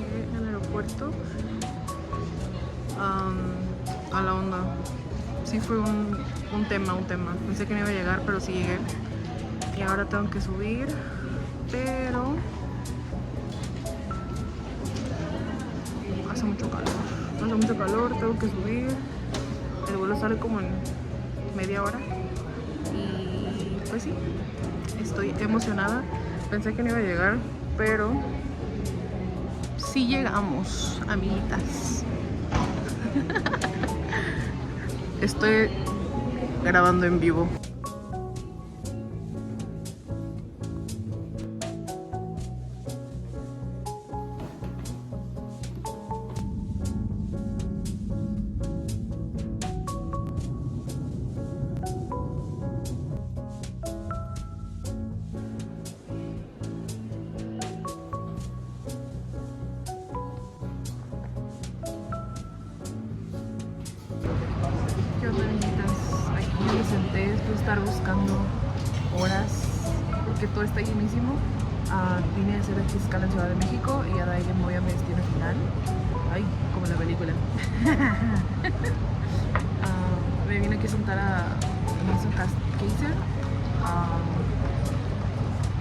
llegué al aeropuerto. A la onda. Sí fue un tema. Pensé que no iba a llegar, pero sí llegué. Y ahora tengo que subir, pero hace mucho calor, tengo que subir. El vuelo sale como en media hora. Y pues sí, estoy emocionada. Pensé que no iba a llegar, pero sí llegamos, amiguitas. Estoy grabando en vivo. ¿Qué onda, amiguitas? Aquí me senté después de estar buscando horas porque todo está llenísimo. Vine a hacer aquí escala en Ciudad de México y ya de ahí me voy a mi destino final. Ay, como en la película. Me vine aquí a sentar a Mason Kaiser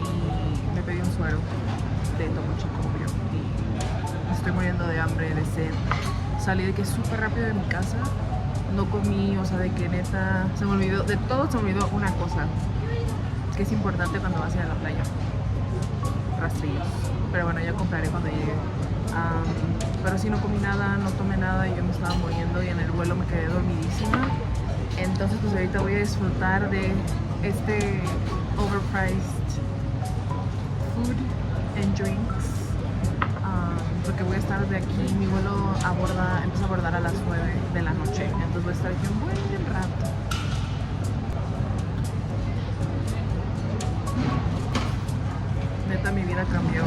y me pedí un suero de tomo chico, obvio. Y estoy muriendo de hambre, de sed. Salí de que súper rápido de mi casa. No comí, o sea, de que neta se me olvidó, de todo se me olvidó una cosa que es importante cuando vas a ir a la playa: rastrillos. Pero bueno, ya compraré cuando llegue. Pero sí, no comí nada, no tomé nada y yo me estaba muriendo y en el vuelo me quedé dormidísima. Entonces pues ahorita voy a disfrutar de este overpriced food and drinks, porque voy a estar de aquí. Mi vuelo empieza a abordar a las 9 de la noche, entonces voy a estar aquí un buen rato. Neta, mi vida cambió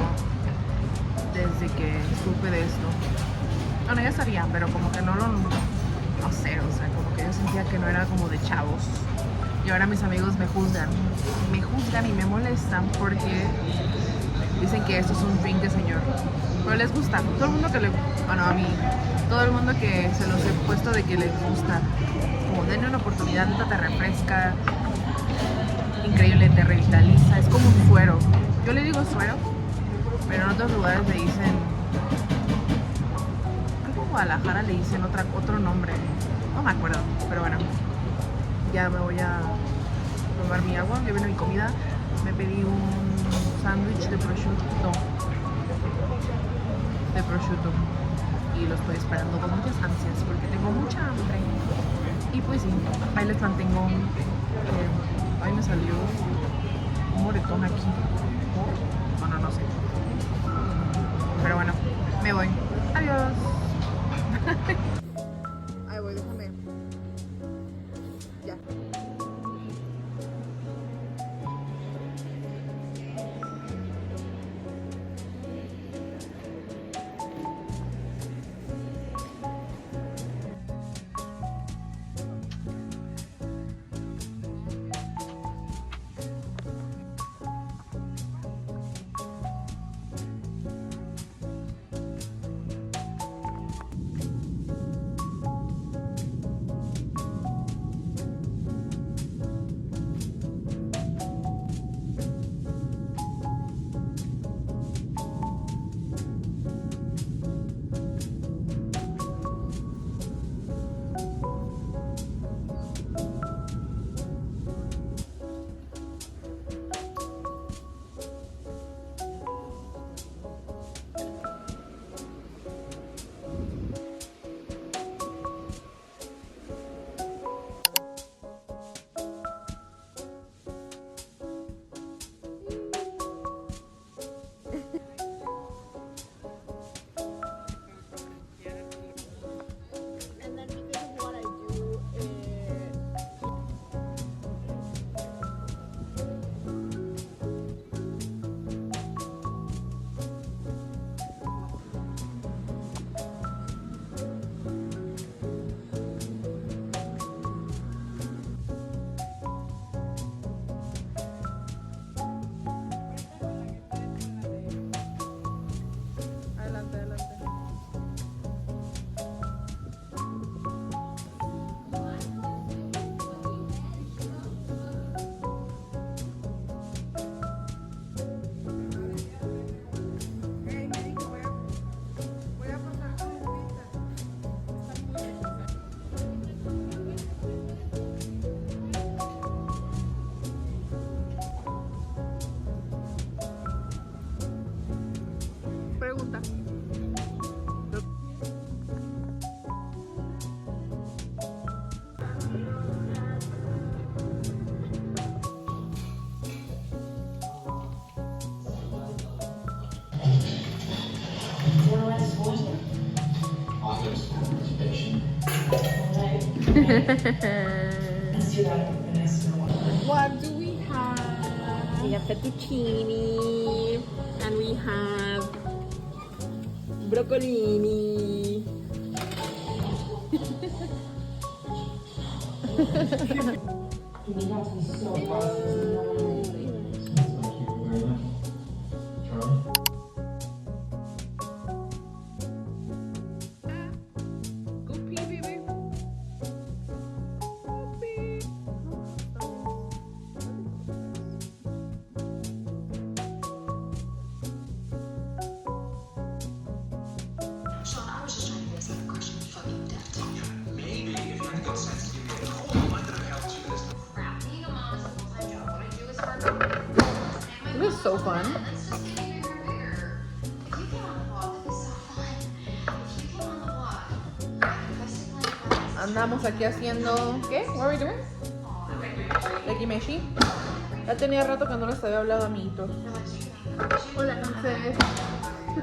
desde que supe de esto. Bueno, ya sabía, pero como que no sé, o sea, como que yo sentía que no era como de chavos. Y ahora mis amigos me juzgan y me molestan porque dicen que esto es un drink de señor. Pero les gusta. Todo el mundo a mí, todo el mundo que se los he puesto de que les gusta. Como denle una oportunidad, neta te refresca. Increíble, te revitaliza. Es como un suero. Yo le digo suero, pero en otros lugares le dicen, creo que en Guadalajara le dicen otro nombre. No me acuerdo, pero bueno. Ya me voy a tomar mi agua, ya viene mi comida. Me pedí un sándwich de prosciutto. Y lo estoy esperando con muchas ansias porque tengo mucha hambre. Y pues sí, ahí les mantengo. Ahí me salió un moretón aquí. Bueno, no sé. Pero bueno, me voy. Adiós. Ahí voy, déjame. Ya. What do we have? We have fettuccine and we have broccolini. Go pee, baby. Go pee. Sean, I was just trying to ask you a question, you fucking deaf dog. Maybe if you had the good sense to give me a call, I might have helped you this. Crap, being a mom is a full-time job. What I do is work on This is so fun. Let's just get bigger and bigger. If you came on the vlog, this is so fun. If you came on the vlog, Andamos aquí haciendo... ¿Qué? What are we doing? Yakimeshi. Ya tenía rato que no les había hablado, amiguitos. Hola, entonces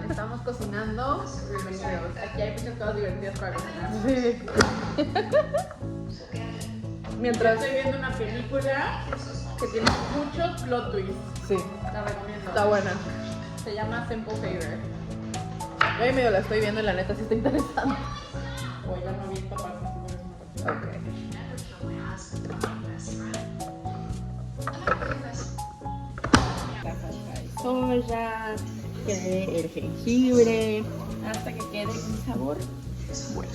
estamos cocinando. Bienvenidos. Aquí hay muchas cosas divertidas para cocinar. Sí. Mientras estoy viendo una película que tiene muchos plot twists. Sí. La recomiendo. Está buena. Se llama Simple Favor. Yo ahí medio la estoy viendo y la neta sí está interesante. O ya no vi esta parte. Ok. Soya, que el jengibre, hasta que quede un sabor bueno.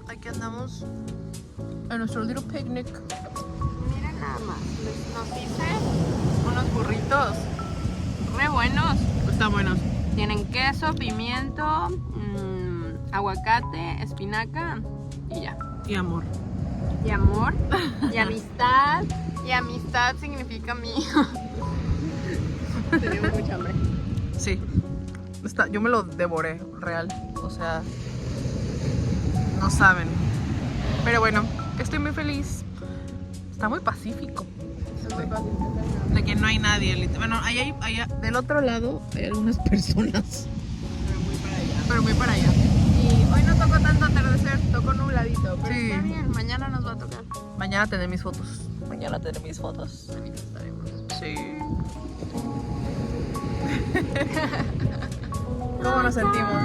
Aquí andamos en nuestro little picnic. Miren nada más, nos hice unos burritos re buenos. Están buenos. Tienen queso, pimiento, aguacate, espinaca y ya. Y amor. Y amor, y amistad. Y amistad significa amigo. Tenemos mucha hambre. Sí. Yo me lo devoré, real. O sea, no saben. Pero bueno, estoy muy feliz. Está muy pacífico. De que no hay nadie. Bueno, allá del otro lado hay algunas personas. Pero muy para allá. Y hoy no tocó tanto atardecer, tocó nubladito. Pero Sí. está bien, mañana nos va a tocar. Mañana tendré mis fotos. Mañana tendré mis fotos. Manifestaremos. Sí. ¿Cómo nos sentimos?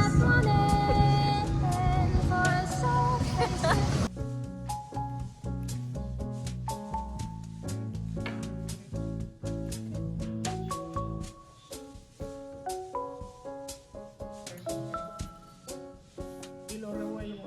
Y lo revuelvo.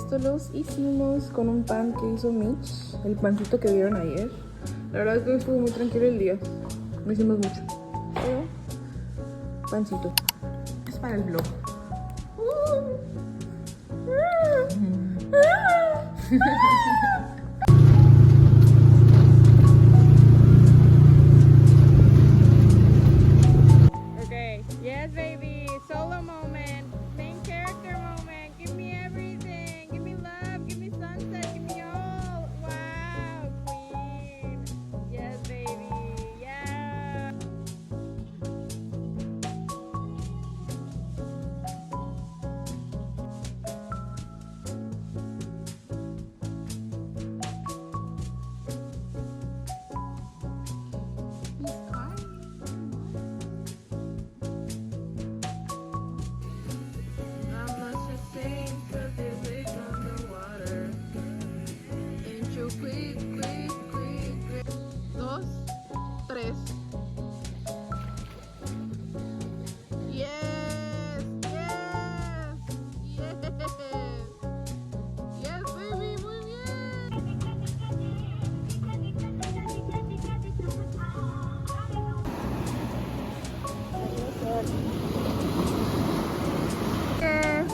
Esto los hicimos con un pan que hizo Mitch, el pancito que vieron ayer. La verdad es que estuvo muy tranquilo el día. No hicimos mucho. Pero, pancito. Es para el vlog. Okay, yes, baby. Solo moment, main character moment. Give me everything. Give me love. Give me sunset. Give me all. Wow, queen. Yes, baby. Yeah. Dos, tres. Yes, yes, yes. Yes, baby, muy bien. Yes.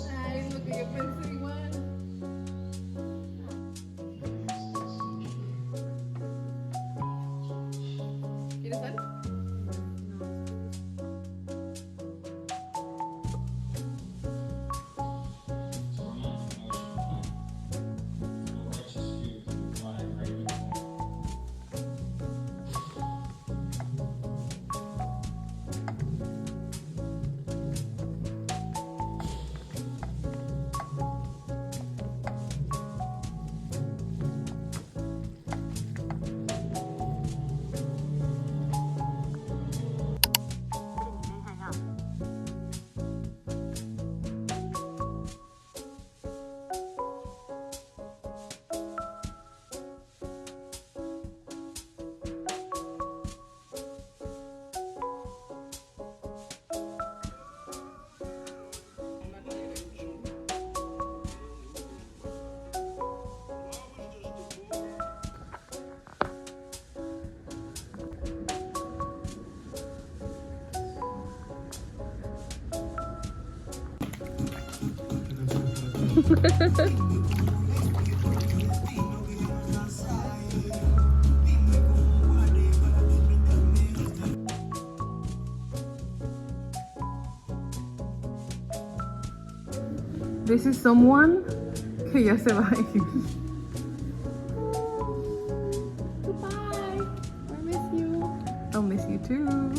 Ay, es lo que yo pensé igual. ¿Quieres sal? This is someone que ya se va a ir. Goodbye. I miss you. I'll miss you too.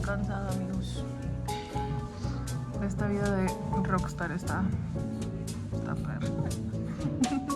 cansada, amigos. Esta vida de rockstar está perra.